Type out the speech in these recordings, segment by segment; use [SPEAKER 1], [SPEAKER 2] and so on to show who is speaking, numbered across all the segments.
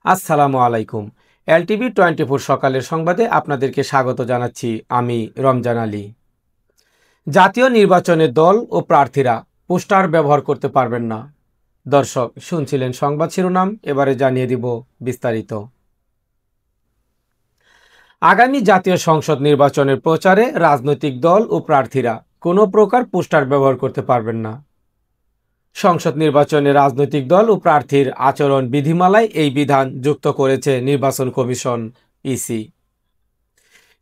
[SPEAKER 1] আসসালামু আলাইকুম। এলটিভি 24 সকালের সংবাদে আপনাদেরকে স্বাগত জানাচ্ছি। আমি রমজান আলী। জাতীয় নির্বাচনে দল ও প্রার্থীরা পোস্টার ব্যবহার করতে পারবেন না। দর্শক, শুনছিলেন সংবাদ শিরোনাম, এবারে জানিয়ে দিব বিস্তারিত। আগামী জাতীয় সংসদ নির্বাচনের প্রচারে রাজনৈতিক দল ও প্রার্থীরা কোনো প্রকার পোস্টার ব্যবহার করতে পারবেন না। সংসদ নির্বাচনে রাজনৈতিক দল ও প্রার্থীর আচরণ বিধিমালায় এই বিধান যুক্ত করেছে নির্বাচন কমিশন ইসি।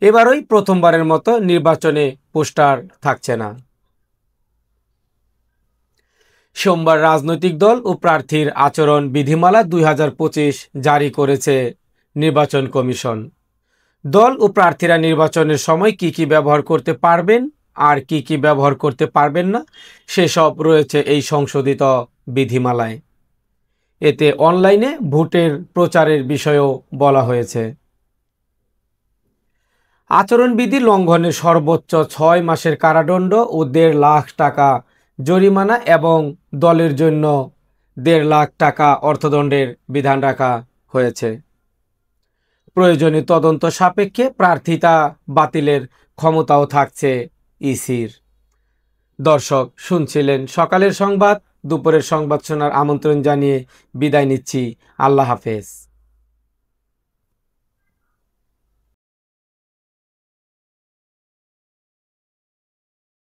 [SPEAKER 1] এবারই প্রথমবারের মতো নির্বাচনে পোস্টার থাকছে না। সোমবার রাজনৈতিক দল ও প্রার্থীর আচরণ বিধিমালা 2025 জারি করেছে নির্বাচন কমিশন। দল ও প্রার্থীরা নির্বাচনের সময় কি কি ব্যবহার করতে পারবেন আর কি কি ব্যবহার করতে পারবেন না সেসব রয়েছে এই সংশোধিত বিধিমালায়। এতে অনলাইনে ভোটের প্রচারের বিষয়েও বলা হয়েছে। আচরণবিধি লঙ্ঘনে সর্বোচ্চ 6 মাসের কারাদণ্ড ও 1.5 লাখ টাকা জরিমানা এবং দলের জন্য 1.5 লাখ টাকা অর্থদণ্ডের বিধান রাখা হয়েছে। প্রয়োজনে তদন্ত সাপেক্ষে প্রার্থিতা বাতিলের ক্ষমতাও থাকছে ইসির। দর্শক, শুনছিলেন সকালের সংবাদ। দুপুরের সংবাদ শোনার আমন্ত্রণ জানিয়ে বিদায় নিচ্ছি। আল্লাহ হাফেজ।